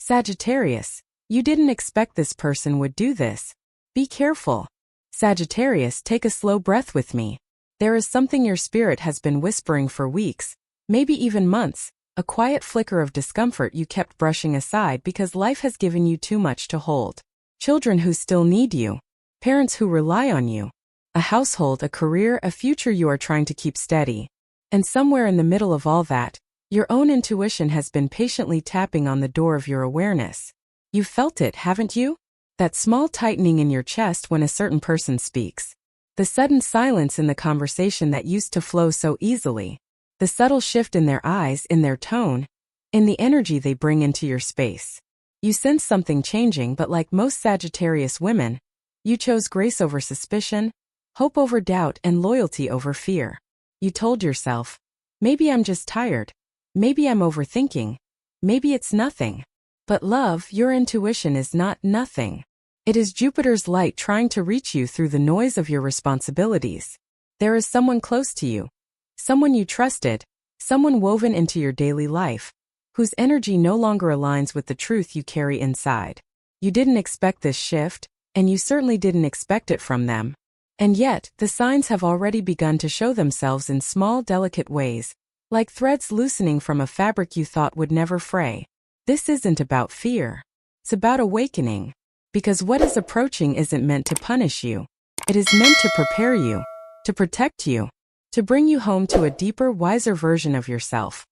Sagittarius, you didn't expect this person would do this. Be careful. Sagittarius, take a slow breath with me. There is something your spirit has been whispering for weeks, maybe even months, a quiet flicker of discomfort you kept brushing aside because life has given you too much to hold. Children who still need you. Parents who rely on you. A household, a career, a future you are trying to keep steady. And somewhere in the middle of all that, your own intuition has been patiently tapping on the door of your awareness. You've felt it, haven't you? That small tightening in your chest when a certain person speaks. The sudden silence in the conversation that used to flow so easily. The subtle shift in their eyes, in their tone, in the energy they bring into your space. You sense something changing, but like most Sagittarius women, you chose grace over suspicion, hope over doubt, and loyalty over fear. You told yourself, maybe I'm just tired. Maybe I'm overthinking. Maybe it's nothing. But love, your intuition is not nothing. It is Jupiter's light trying to reach you through the noise of your responsibilities. There is someone close to you. Someone you trusted. Someone woven into your daily life. Whose energy no longer aligns with the truth you carry inside. You didn't expect this shift, and you certainly didn't expect it from them. And yet, the signs have already begun to show themselves in small, delicate ways, like threads loosening from a fabric you thought would never fray. This isn't about fear. It's about awakening. Because what is approaching isn't meant to punish you. It is meant to prepare you, to protect you, to bring you home to a deeper, wiser version of yourself.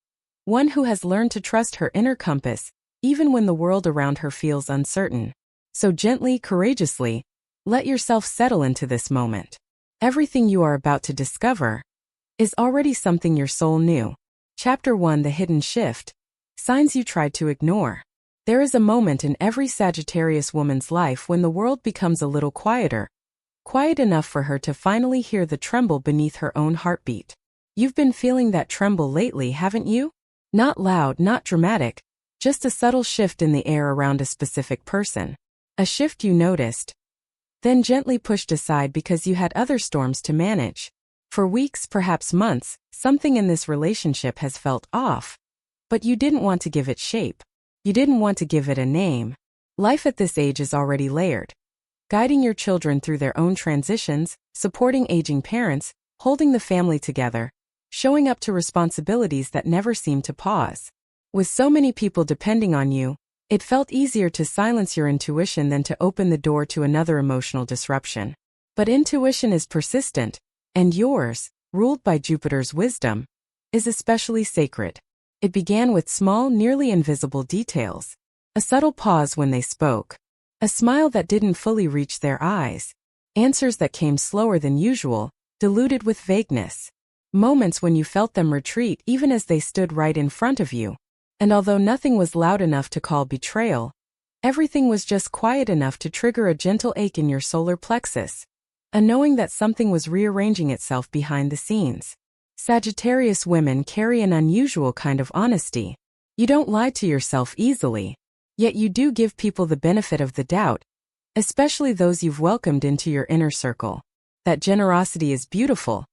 One who has learned to trust her inner compass, even when the world around her feels uncertain. So gently, courageously, let yourself settle into this moment. Everything you are about to discover is already something your soul knew. Chapter 1: The Hidden Shift. Signs you tried to ignore. There is a moment in every Sagittarius woman's life when the world becomes a little quieter. Quiet enough for her to finally hear the tremble beneath her own heartbeat. You've been feeling that tremble lately, haven't you? Not loud, not dramatic, just a subtle shift in the air around a specific person. A shift you noticed, then gently pushed aside because you had other storms to manage. For weeks, perhaps months, something in this relationship has felt off. But you didn't want to give it shape. You didn't want to give it a name. Life at this age is already layered. Guiding your children through their own transitions, supporting aging parents, holding the family together, showing up to responsibilities that never seem to pause. With so many people depending on you, it felt easier to silence your intuition than to open the door to another emotional disruption. But intuition is persistent, and yours, ruled by Jupiter's wisdom, is especially sacred. It began with small, nearly invisible details. A subtle pause when they spoke. A smile that didn't fully reach their eyes. Answers that came slower than usual, diluted with vagueness. Moments when you felt them retreat even as they stood right in front of you. And although nothing was loud enough to call betrayal, everything was just quiet enough to trigger a gentle ache in your solar plexus. A knowing that something was rearranging itself behind the scenes. Sagittarius women carry an unusual kind of honesty. You don't lie to yourself easily, yet you do give people the benefit of the doubt, especially those you've welcomed into your inner circle. That generosity is beautiful,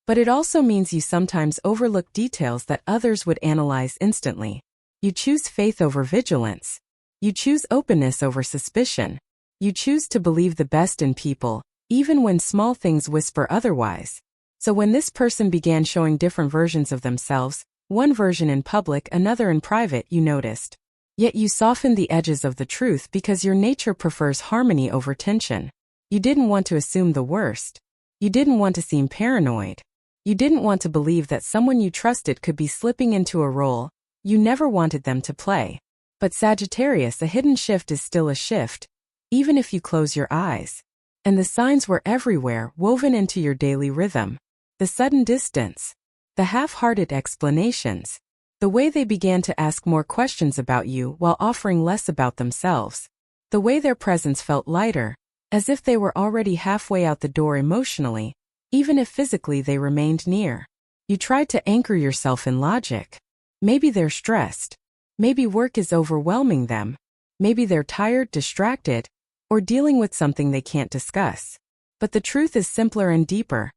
but it also means you sometimes overlook details that others would analyze instantly. You choose faith over vigilance. You choose openness over suspicion. You choose to believe the best in people, even when small things whisper otherwise. So when this person began showing different versions of themselves, one version in public, another in private, you noticed. Yet you softened the edges of the truth because your nature prefers harmony over tension. You didn't want to assume the worst. You didn't want to seem paranoid. You didn't want to believe that someone you trusted could be slipping into a role you never wanted them to play. But Sagittarius, a hidden shift is still a shift, even if you close your eyes. And the signs were everywhere, woven into your daily rhythm. The sudden distance. The half-hearted explanations. The way they began to ask more questions about you while offering less about themselves. The way their presence felt lighter, as if they were already halfway out the door emotionally, even if physically they remained near. You tried to anchor yourself in logic. Maybe they're stressed. Maybe work is overwhelming them. Maybe they're tired, distracted, or dealing with something they can't discuss. But the truth is simpler and deeper.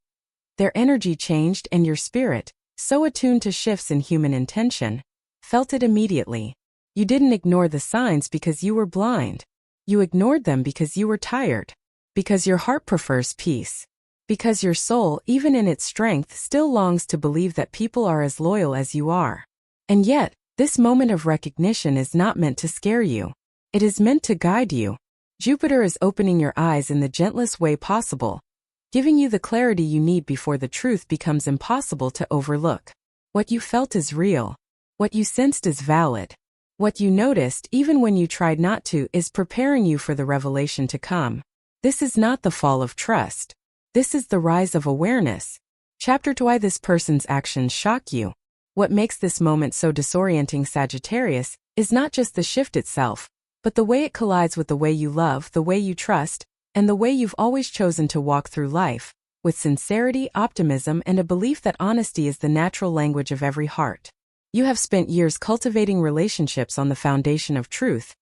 Their energy changed, and your spirit, so attuned to shifts in human intention, felt it immediately. You didn't ignore the signs because you were blind. You ignored them because you were tired. Because your heart prefers peace. Because your soul, even in its strength, still longs to believe that people are as loyal as you are. And yet, this moment of recognition is not meant to scare you. It is meant to guide you. Jupiter is opening your eyes in the gentlest way possible, giving you the clarity you need before the truth becomes impossible to overlook. What you felt is real. What you sensed is valid. What you noticed, even when you tried not to, is preparing you for the revelation to come. This is not the fall of trust. This is the rise of awareness. Chapter 2: Why this person's actions shock you. What makes this moment so disorienting, Sagittarius, is not just the shift itself, but the way it collides with the way you love, the way you trust, and the way you've always chosen to walk through life, with sincerity, optimism, and a belief that honesty is the natural language of every heart. You have spent years cultivating relationships on the foundation of truth,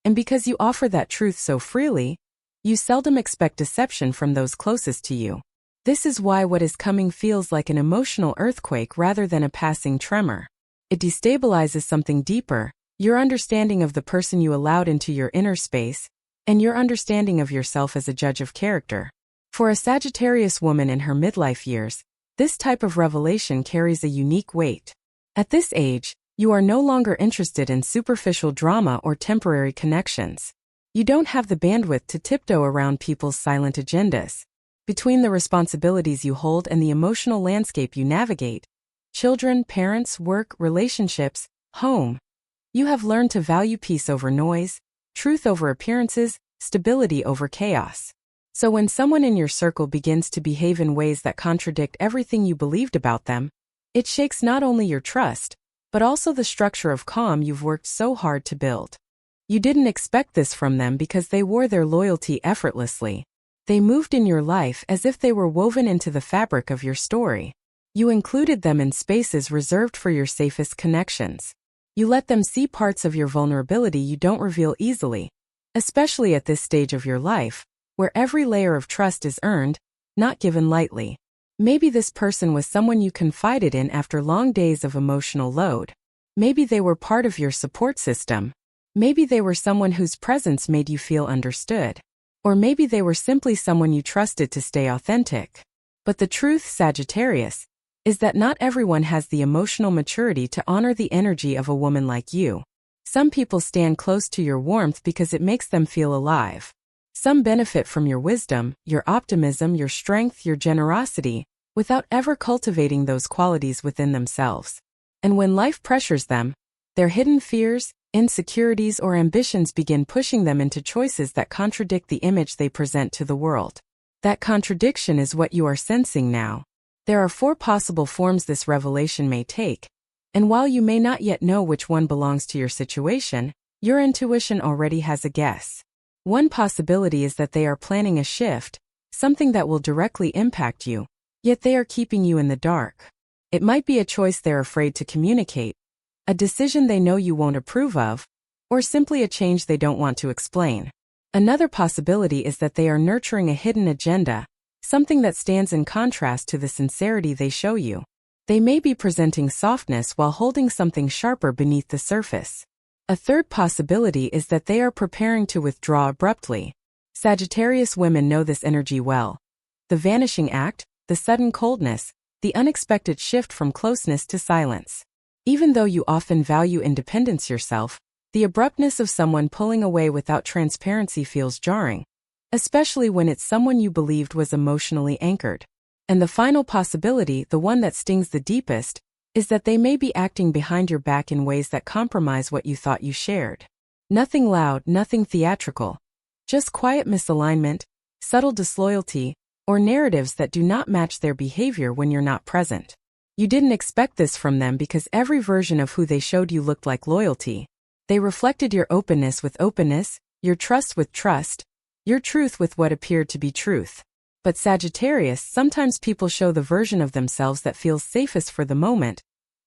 and because you offer that truth so freely, you seldom expect deception from those closest to you. This is why what is coming feels like an emotional earthquake rather than a passing tremor. It destabilizes something deeper, your understanding of the person you allowed into your inner space, and your understanding of yourself as a judge of character. For a Sagittarius woman in her midlife years, this type of revelation carries a unique weight. At this age, you are no longer interested in superficial drama or temporary connections. You don't have the bandwidth to tiptoe around people's silent agendas. Between the responsibilities you hold and the emotional landscape you navigate, children, parents, work, relationships, home, you have learned to value peace over noise, truth over appearances, stability over chaos. So when someone in your circle begins to behave in ways that contradict everything you believed about them, it shakes not only your trust, but also the structure of calm you've worked so hard to build. You didn't expect this from them because they wore their loyalty effortlessly. They moved in your life as if they were woven into the fabric of your story. You included them in spaces reserved for your safest connections. You let them see parts of your vulnerability you don't reveal easily, especially at this stage of your life, where every layer of trust is earned, not given lightly. Maybe this person was someone you confided in after long days of emotional load. Maybe they were part of your support system. Maybe they were someone whose presence made you feel understood. Or maybe they were simply someone you trusted to stay authentic. But the truth, Sagittarius, is that not everyone has the emotional maturity to honor the energy of a woman like you. Some people stand close to your warmth because it makes them feel alive. Some benefit from your wisdom, your optimism, your strength, your generosity, without ever cultivating those qualities within themselves. And when life pressures them, their hidden fears, insecurities, or ambitions begin pushing them into choices that contradict the image they present to the world. That contradiction is what you are sensing now. There are 4 possible forms this revelation may take, and while you may not yet know which one belongs to your situation, your intuition already has a guess. One possibility is that they are planning a shift, something that will directly impact you, yet they are keeping you in the dark. It might be a choice they're afraid to communicate, a decision they know you won't approve of, or simply a change they don't want to explain. Another possibility is that they are nurturing a hidden agenda, something that stands in contrast to the sincerity they show you. They may be presenting softness while holding something sharper beneath the surface. A third possibility is that they are preparing to withdraw abruptly. Sagittarius women know this energy well. The vanishing act, the sudden coldness, the unexpected shift from closeness to silence. Even though you often value independence yourself, the abruptness of someone pulling away without transparency feels jarring, especially when it's someone you believed was emotionally anchored. And the final possibility, the one that stings the deepest, is that they may be acting behind your back in ways that compromise what you thought you shared. Nothing loud, nothing theatrical. Just quiet misalignment, subtle disloyalty, or narratives that do not match their behavior when you're not present. You didn't expect this from them because every version of who they showed you looked like loyalty. They reflected your openness with openness, your trust with trust, your truth with what appeared to be truth. But Sagittarius, sometimes people show the version of themselves that feels safest for the moment,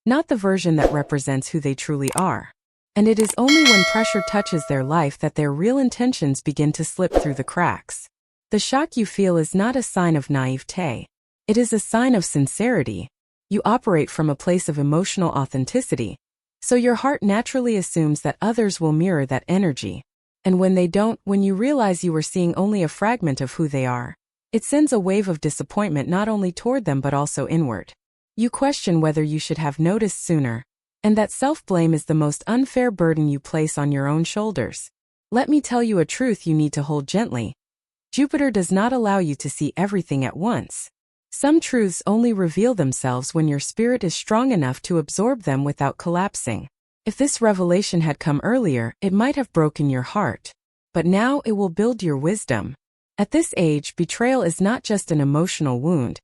not the version that represents who they truly are. And it is only when pressure touches their life that their real intentions begin to slip through the cracks. The shock you feel is not a sign of naivete. It is a sign of sincerity. You operate from a place of emotional authenticity, So your heart naturally assumes that others will mirror that energy. And when they don't, when you realize you were seeing only a fragment of who they are, it sends a wave of disappointment not only toward them but also inward. You question whether you should have noticed sooner, and that self-blame is the most unfair burden you place on your own shoulders. Let me tell you a truth you need to hold gently. Jupiter does not allow you to see everything at once. Some truths only reveal themselves when your spirit is strong enough to absorb them without collapsing. If this revelation had come earlier, it might have broken your heart. But now it will build your wisdom. At this age, betrayal is not just an emotional wound.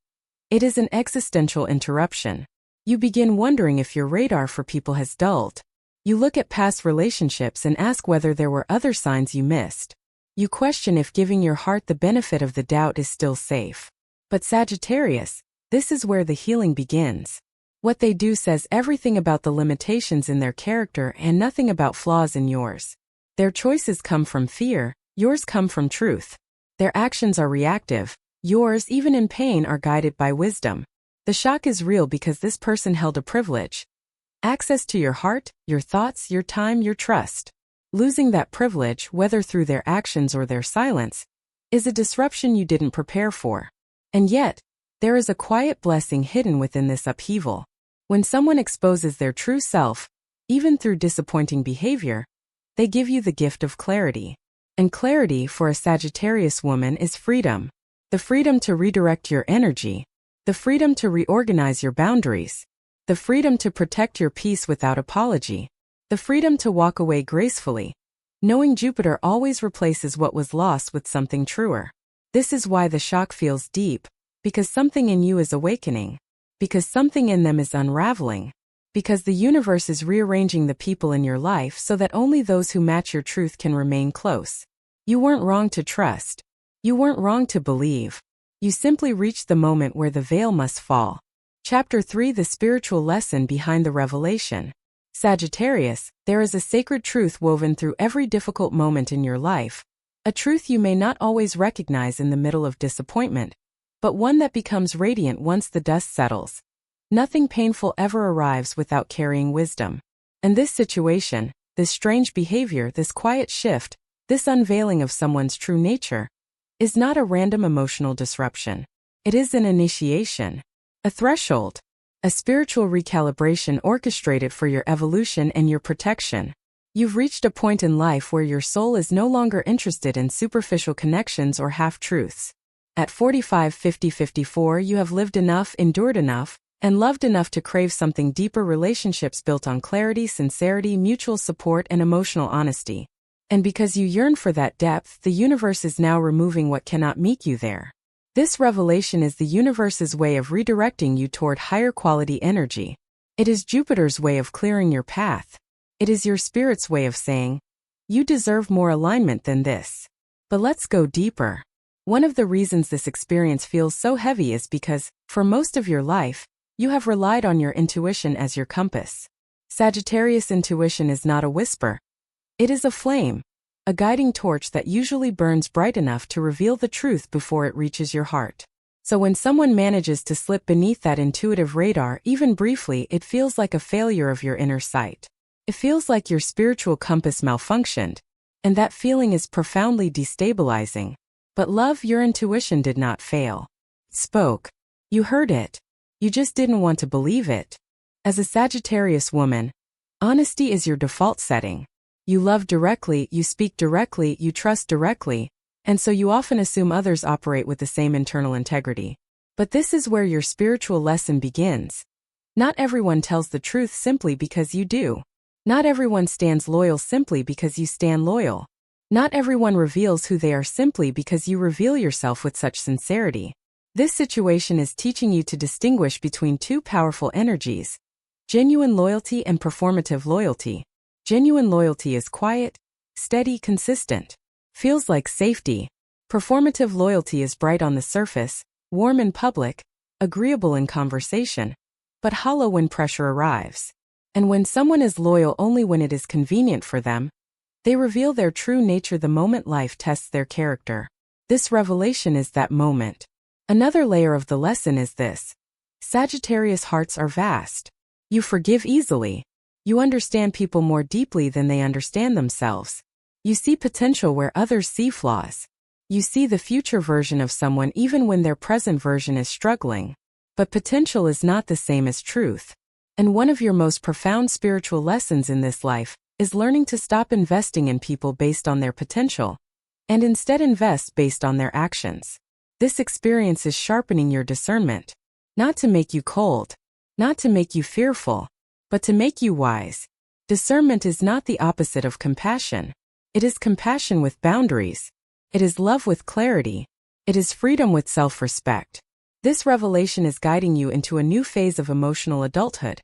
It is an existential interruption. You begin wondering if your radar for people has dulled. You look at past relationships and ask whether there were other signs you missed. You question if giving your heart the benefit of the doubt is still safe. But Sagittarius, this is where the healing begins. What they do says everything about the limitations in their character and nothing about flaws in yours. Their choices come from fear, yours come from truth. Their actions are reactive, yours, even in pain, are guided by wisdom. The shock is real because this person held a privilege. Access to your heart, your thoughts, your time, your trust. Losing that privilege, whether through their actions or their silence, is a disruption you didn't prepare for. And yet, there is a quiet blessing hidden within this upheaval. When someone exposes their true self, even through disappointing behavior, they give you the gift of clarity. And clarity for a Sagittarius woman is freedom. The freedom to redirect your energy, the freedom to reorganize your boundaries, the freedom to protect your peace without apology, the freedom to walk away gracefully, knowing Jupiter always replaces what was lost with something truer. This is why the shock feels deep, because something in you is awakening, because something in them is unraveling, because the universe is rearranging the people in your life so that only those who match your truth can remain close. You weren't wrong to trust. You weren't wrong to believe. You simply reached the moment where the veil must fall. Chapter 3: The Spiritual Lesson Behind the Revelation. Sagittarius, there is a sacred truth woven through every difficult moment in your life. A truth you may not always recognize in the middle of disappointment, but one that becomes radiant once the dust settles. Nothing painful ever arrives without carrying wisdom. And this situation, this strange behavior, this quiet shift, this unveiling of someone's true nature, is not a random emotional disruption. It is an initiation, a threshold, a spiritual recalibration orchestrated for your evolution and your protection. You've reached a point in life where your soul is no longer interested in superficial connections or half-truths. At 45, 50, 54, you have lived enough, endured enough, and loved enough to crave something deeper: relationships built on clarity, sincerity, mutual support, and emotional honesty. And because you yearn for that depth, the universe is now removing what cannot meet you there. This revelation is the universe's way of redirecting you toward higher quality energy. It is Jupiter's way of clearing your path. It is your spirit's way of saying, you deserve more alignment than this. But let's go deeper. One of the reasons this experience feels so heavy is because, for most of your life, you have relied on your intuition as your compass. Sagittarius intuition is not a whisper. It is a flame, a guiding torch that usually burns bright enough to reveal the truth before it reaches your heart. So when someone manages to slip beneath that intuitive radar, even briefly, it feels like a failure of your inner sight. It feels like your spiritual compass malfunctioned, and that feeling is profoundly destabilizing. But love, your intuition did not fail. It spoke. You heard it. You just didn't want to believe it. As a Sagittarius woman, honesty is your default setting. You love directly, you speak directly, you trust directly, and so you often assume others operate with the same internal integrity. But this is where your spiritual lesson begins. Not everyone tells the truth simply because you do. Not everyone stands loyal simply because you stand loyal. Not everyone reveals who they are simply because you reveal yourself with such sincerity. This situation is teaching you to distinguish between two powerful energies: genuine loyalty and performative loyalty. Genuine loyalty is quiet, steady, consistent. Feels like safety. Performative loyalty is bright on the surface, warm in public, agreeable in conversation, but hollow when pressure arrives. And when someone is loyal only when it is convenient for them, they reveal their true nature the moment life tests their character. This revelation is that moment. Another layer of the lesson is this: Sagittarius hearts are vast. You forgive easily. You understand people more deeply than they understand themselves. You see potential where others see flaws. You see the future version of someone even when their present version is struggling. But potential is not the same as truth. And one of your most profound spiritual lessons in this life is learning to stop investing in people based on their potential, and instead invest based on their actions. This experience is sharpening your discernment, not to make you cold, not to make you fearful, but to make you wise. Discernment is not the opposite of compassion. It is compassion with boundaries. It is love with clarity. It is freedom with self-respect. This revelation is guiding you into a new phase of emotional adulthood,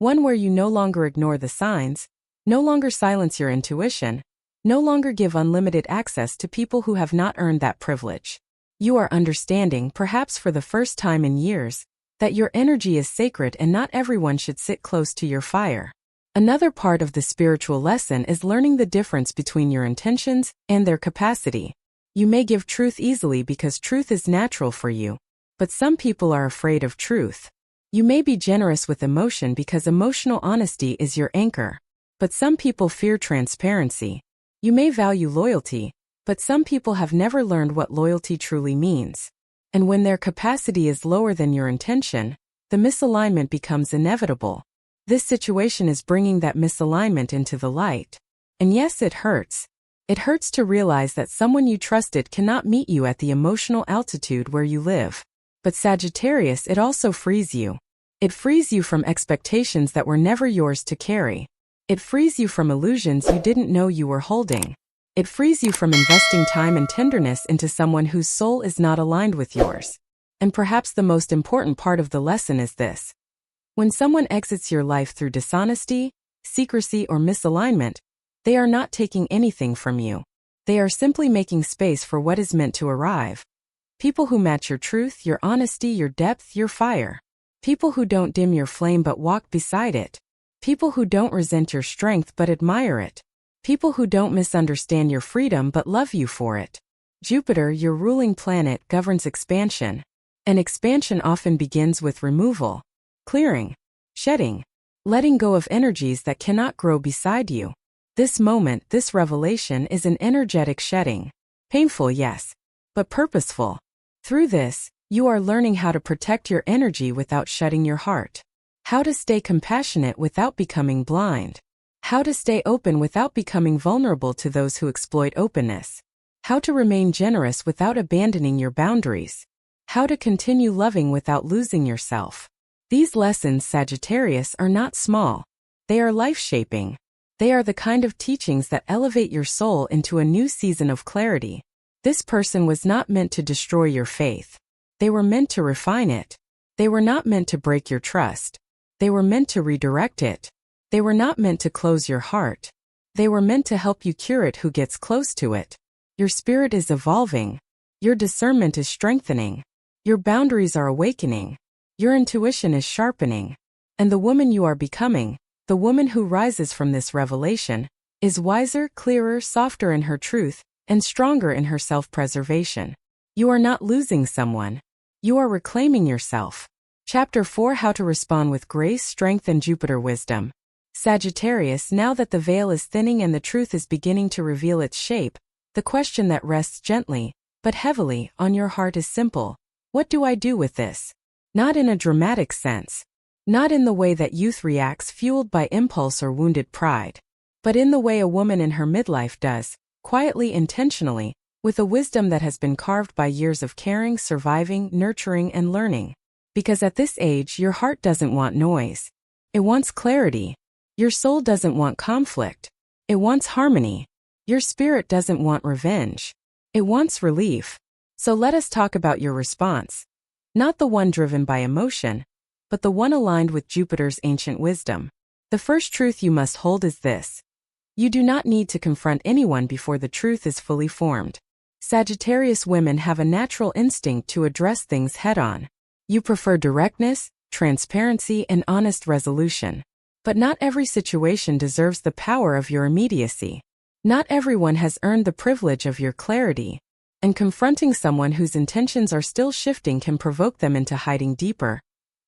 one where you no longer ignore the signs, no longer silence your intuition, no longer give unlimited access to people who have not earned that privilege. You are understanding, perhaps for the first time in years, that your energy is sacred and not everyone should sit close to your fire. Another part of the spiritual lesson is learning the difference between your intentions and their capacity. You may give truth easily because truth is natural for you, but some people are afraid of truth. You may be generous with emotion because emotional honesty is your anchor, but some people fear transparency. You may value loyalty, but some people have never learned what loyalty truly means. And when their capacity is lower than your intention, the misalignment becomes inevitable. This situation is bringing that misalignment into the light. And yes, it hurts. It hurts to realize that someone you trusted cannot meet you at the emotional altitude where you live. But Sagittarius, it also frees you. It frees you from expectations that were never yours to carry. It frees you from illusions you didn't know you were holding. It frees you from investing time and tenderness into someone whose soul is not aligned with yours. And perhaps the most important part of the lesson is this. When someone exits your life through dishonesty, secrecy, or misalignment, they are not taking anything from you. They are simply making space for what is meant to arrive. People who match your truth, your honesty, your depth, your fire. People who don't dim your flame but walk beside it. People who don't resent your strength but admire it. People who don't misunderstand your freedom but love you for it. Jupiter, your ruling planet, governs expansion. And expansion often begins with removal, clearing, shedding, letting go of energies that cannot grow beside you. This moment, this revelation is an energetic shedding. Painful, yes, but purposeful. Through this, you are learning how to protect your energy without shutting your heart. How to stay compassionate without becoming blind. How to stay open without becoming vulnerable to those who exploit openness. How to remain generous without abandoning your boundaries. How to continue loving without losing yourself. These lessons, Sagittarius, are not small. They are life-shaping. They are the kind of teachings that elevate your soul into a new season of clarity. This person was not meant to destroy your faith. They were meant to refine it. They were not meant to break your trust. They were meant to redirect it. They were not meant to close your heart. They were meant to help you cure it who gets close to it. Your spirit is evolving. Your discernment is strengthening. Your boundaries are awakening. Your intuition is sharpening. And the woman you are becoming, the woman who rises from this revelation, is wiser, clearer, softer in her truth, and stronger in her self-preservation. You are not losing someone. You are reclaiming yourself. Chapter 4: How to Respond with Grace, Strength, and Jupiter Wisdom. Sagittarius, now that the veil is thinning and the truth is beginning to reveal its shape, the question that rests gently, but heavily, on your heart is simple. What do I do with this? Not in a dramatic sense. Not in the way that youth reacts fueled by impulse or wounded pride. But in the way a woman in her midlife does, quietly, intentionally, with a wisdom that has been carved by years of caring, surviving, nurturing, and learning. Because at this age, your heart doesn't want noise. It wants clarity. Your soul doesn't want conflict. It wants harmony. Your spirit doesn't want revenge. It wants relief. So let us talk about your response. Not the one driven by emotion, but the one aligned with Jupiter's ancient wisdom. The first truth you must hold is this. You do not need to confront anyone before the truth is fully formed. Sagittarius women have a natural instinct to address things head-on. You prefer directness, transparency, and honest resolution. But not every situation deserves the power of your immediacy. Not everyone has earned the privilege of your clarity. And confronting someone whose intentions are still shifting can provoke them into hiding deeper,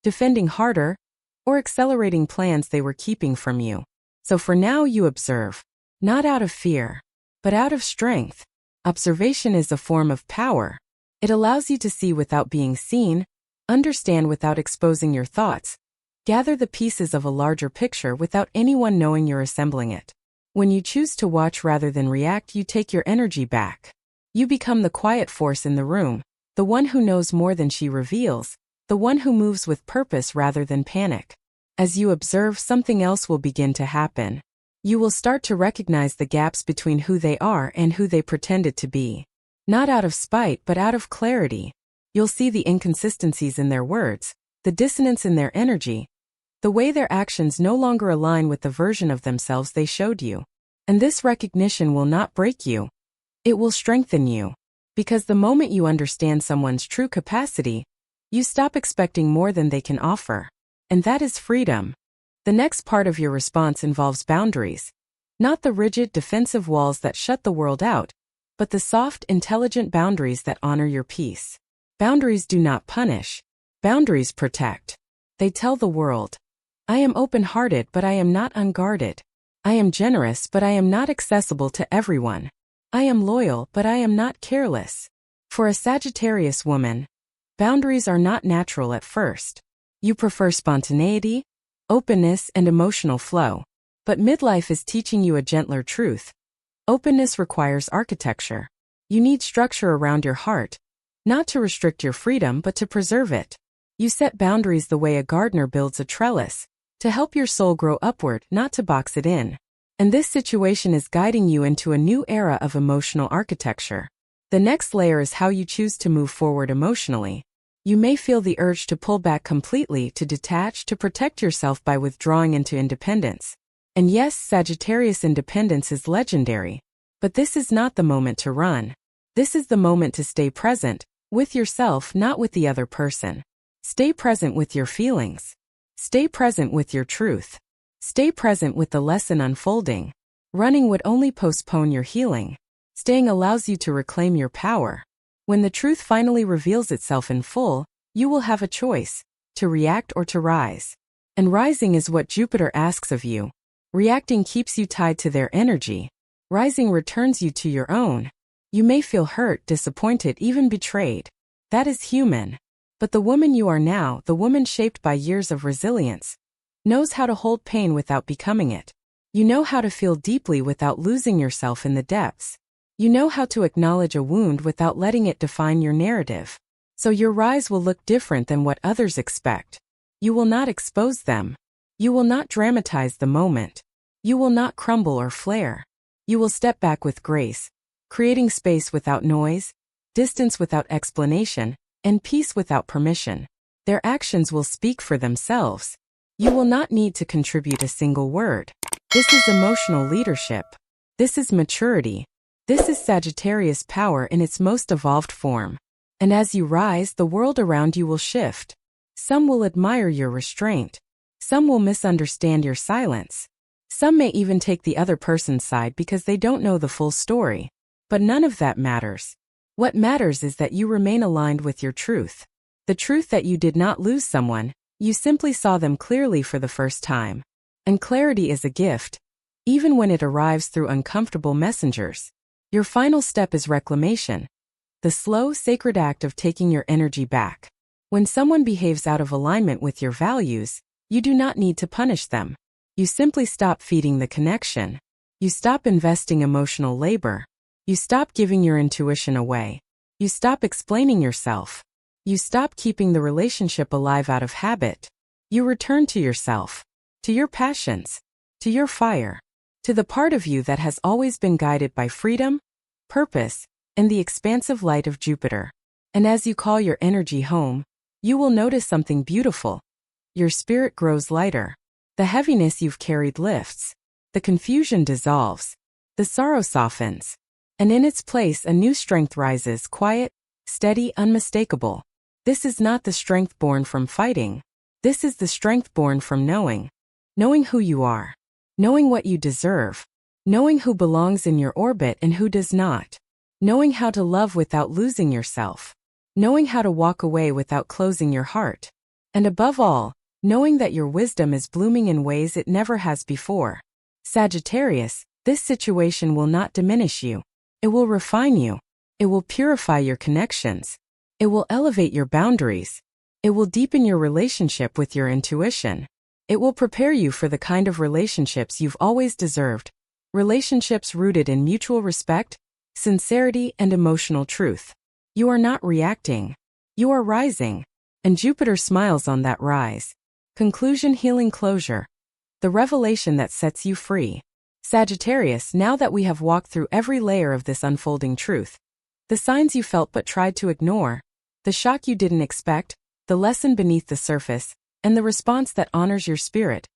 defending harder, or accelerating plans they were keeping from you. So for now you observe, not out of fear, but out of strength. Observation is a form of power. It allows you to see without being seen, understand without exposing your thoughts, gather the pieces of a larger picture without anyone knowing you're assembling it. When you choose to watch rather than react, you take your energy back. You become the quiet force in the room, the one who knows more than she reveals, the one who moves with purpose rather than panic. As you observe, something else will begin to happen. You will start to recognize the gaps between who they are and who they pretended to be. Not out of spite, but out of clarity. You'll see the inconsistencies in their words, the dissonance in their energy, the way their actions no longer align with the version of themselves they showed you. And this recognition will not break you. It will strengthen you. Because the moment you understand someone's true capacity, you stop expecting more than they can offer. And that is freedom. The next part of your response involves boundaries. Not the rigid, defensive walls that shut the world out, but the soft, intelligent boundaries that honor your peace. Boundaries do not punish. Boundaries protect. They tell the world, I am open-hearted, but I am not unguarded. I am generous, but I am not accessible to everyone. I am loyal, but I am not careless. For a Sagittarius woman, boundaries are not natural at first. You prefer spontaneity, openness, and emotional flow. But midlife is teaching you a gentler truth. Openness requires architecture. You need structure around your heart, not to restrict your freedom but to preserve it. You set boundaries the way a gardener builds a trellis, to help your soul grow upward, not to box it in. And this situation is guiding you into a new era of emotional architecture. The next layer is how you choose to move forward emotionally. You may feel the urge to pull back completely, to detach, to protect yourself by withdrawing into independence. And yes, Sagittarius independence is legendary. But this is not the moment to run. This is the moment to stay present, with yourself, not with the other person. Stay present with your feelings. Stay present with your truth. Stay present with the lesson unfolding. Running would only postpone your healing. Staying allows you to reclaim your power. When the truth finally reveals itself in full, you will have a choice, to react or to rise. And rising is what Jupiter asks of you. Reacting keeps you tied to their energy. Rising returns you to your own. You may feel hurt, disappointed, even betrayed. That is human. But the woman you are now, the woman shaped by years of resilience, knows how to hold pain without becoming it. You know how to feel deeply without losing yourself in the depths. You know how to acknowledge a wound without letting it define your narrative. So your rise will look different than what others expect. You will not expose them. You will not dramatize the moment. You will not crumble or flare. You will step back with grace, creating space without noise, distance without explanation, and peace without permission. Their actions will speak for themselves. You will not need to contribute a single word. This is emotional leadership. This is maturity. This is Sagittarius power in its most evolved form. And as you rise, the world around you will shift. Some will admire your restraint. Some will misunderstand your silence. Some may even take the other person's side because they don't know the full story. But none of that matters. What matters is that you remain aligned with your truth. The truth that you did not lose someone, you simply saw them clearly for the first time. And clarity is a gift, even when it arrives through uncomfortable messengers. Your final step is reclamation, the slow, sacred act of taking your energy back. When someone behaves out of alignment with your values, you do not need to punish them. You simply stop feeding the connection. You stop investing emotional labor. You stop giving your intuition away. You stop explaining yourself. You stop keeping the relationship alive out of habit. You return to yourself, to your passions, to your fire, to the part of you that has always been guided by freedom, purpose, and the expansive light of Jupiter. And as you call your energy home, you will notice something beautiful. Your spirit grows lighter. The heaviness you've carried lifts. The confusion dissolves. The sorrow softens. And in its place a new strength rises, quiet, steady, unmistakable. This is not the strength born from fighting. This is the strength born from knowing. Knowing who you are. Knowing what you deserve. Knowing who belongs in your orbit and who does not. Knowing how to love without losing yourself. Knowing how to walk away without closing your heart. And above all, knowing that your wisdom is blooming in ways it never has before. Sagittarius, this situation will not diminish you. It will refine you. It will purify your connections. It will elevate your boundaries. It will deepen your relationship with your intuition. It will prepare you for the kind of relationships you've always deserved. Relationships rooted in mutual respect, sincerity, and emotional truth. You are not reacting. You are rising. And Jupiter smiles on that rise. Conclusion, healing, closure. The revelation that sets you free. Sagittarius, now that we have walked through every layer of this unfolding truth, the signs you felt but tried to ignore, the shock you didn't expect, the lesson beneath the surface, and the response that honors your spirit,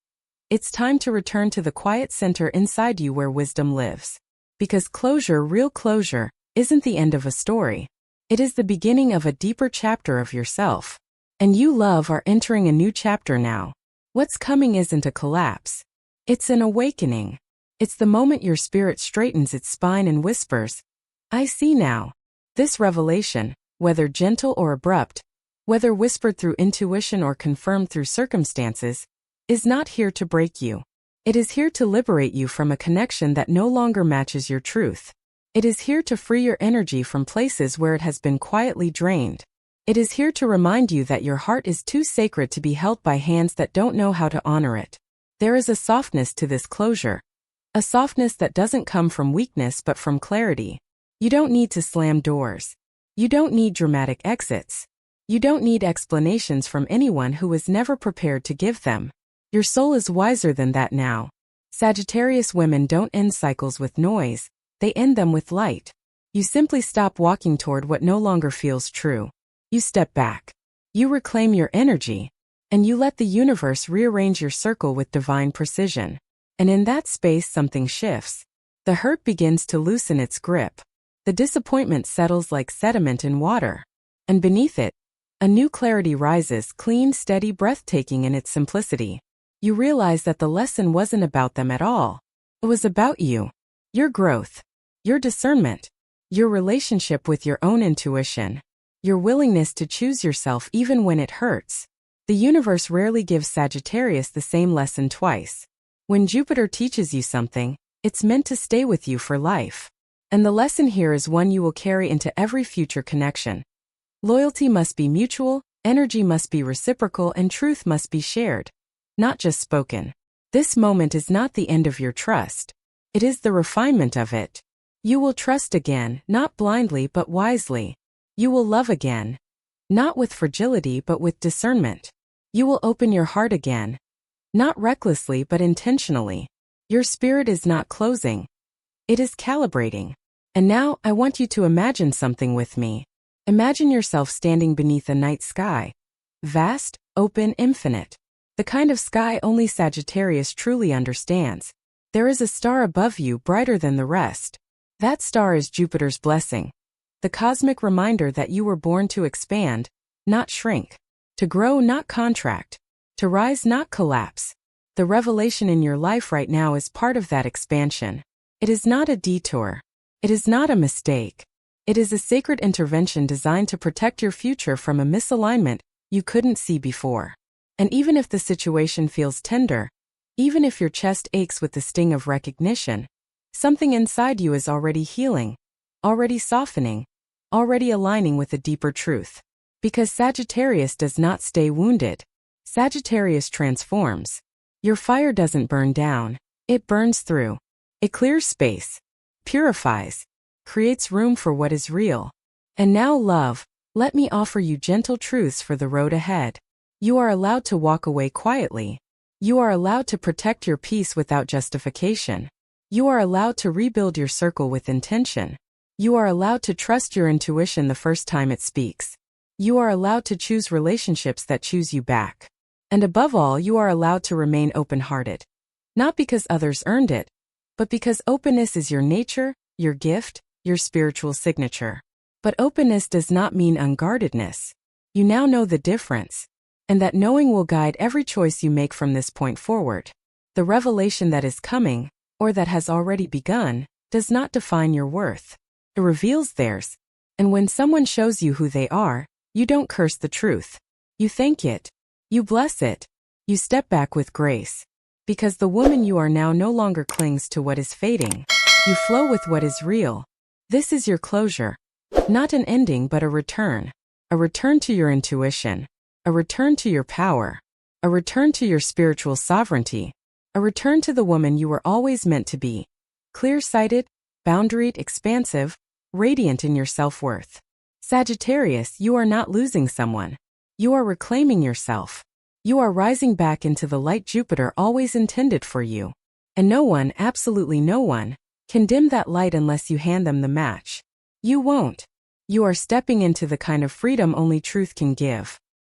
it's time to return to the quiet center inside you where wisdom lives. Because closure, real closure, isn't the end of a story. It is the beginning of a deeper chapter of yourself. And you, love, are entering a new chapter now. What's coming isn't a collapse. It's an awakening. It's the moment your spirit straightens its spine and whispers, I see now. This revelation, whether gentle or abrupt, whether whispered through intuition or confirmed through circumstances, is not here to break you. It is here to liberate you from a connection that no longer matches your truth. It is here to free your energy from places where it has been quietly drained. It is here to remind you that your heart is too sacred to be held by hands that don't know how to honor it. There is a softness to this closure. A softness that doesn't come from weakness but from clarity. You don't need to slam doors. You don't need dramatic exits. You don't need explanations from anyone who was never prepared to give them. Your soul is wiser than that now. Sagittarius women don't end cycles with noise, they end them with light. You simply stop walking toward what no longer feels true. You step back. You reclaim your energy. And you let the universe rearrange your circle with divine precision. And in that space something shifts. The hurt begins to loosen its grip. The disappointment settles like sediment in water. And beneath it, a new clarity rises, clean, steady, breathtaking in its simplicity. You realize that the lesson wasn't about them at all. It was about you. Your growth. Your discernment. Your relationship with your own intuition. Your willingness to choose yourself even when it hurts. The universe rarely gives Sagittarius the same lesson twice. When Jupiter teaches you something, it's meant to stay with you for life. And the lesson here is one you will carry into every future connection. Loyalty must be mutual, energy must be reciprocal, and truth must be shared, not just spoken. This moment is not the end of your trust. It is the refinement of it. You will trust again, not blindly but wisely. You will love again, not with fragility but with discernment. You will open your heart again, not recklessly but intentionally. Your spirit is not closing. It is calibrating. And now I want you to imagine something with me. Imagine yourself standing beneath a night sky. Vast, open, infinite. The kind of sky only Sagittarius truly understands. There is a star above you brighter than the rest. That star is Jupiter's blessing. The cosmic reminder that you were born to expand, not shrink. To grow, not contract. To rise, not collapse. The revelation in your life right now is part of that expansion. It is not a detour. It is not a mistake. It is a sacred intervention designed to protect your future from a misalignment you couldn't see before. And even if the situation feels tender, even if your chest aches with the sting of recognition, something inside you is already healing, already softening, already aligning with a deeper truth. Because Sagittarius does not stay wounded. Sagittarius transforms. Your fire doesn't burn down, it burns through. It clears space, purifies, creates room for what is real. And now, love, let me offer you gentle truths for the road ahead. You are allowed to walk away quietly. You are allowed to protect your peace without justification. You are allowed to rebuild your circle with intention. You are allowed to trust your intuition the first time it speaks. You are allowed to choose relationships that choose you back. And above all, you are allowed to remain open-hearted. Not because others earned it, but because openness is your nature, your gift, your spiritual signature. But openness does not mean unguardedness. You now know the difference. And that knowing will guide every choice you make from this point forward. The revelation that is coming, or that has already begun, does not define your worth. It reveals theirs. And when someone shows you who they are, you don't curse the truth. You thank it. You bless it. You step back with grace. Because the woman you are now no longer clings to what is fading. You flow with what is real. This is your closure. Not an ending but a return. A return to your intuition. A return to your power. A return to your spiritual sovereignty. A return to the woman you were always meant to be. Clear-sighted, boundaried, expansive, radiant in your self-worth. Sagittarius, you are not losing someone. You are reclaiming yourself. You are rising back into the light Jupiter always intended for you. And no one, absolutely no one, can dim that light unless you hand them the match. You won't. You are stepping into the kind of freedom only truth can give.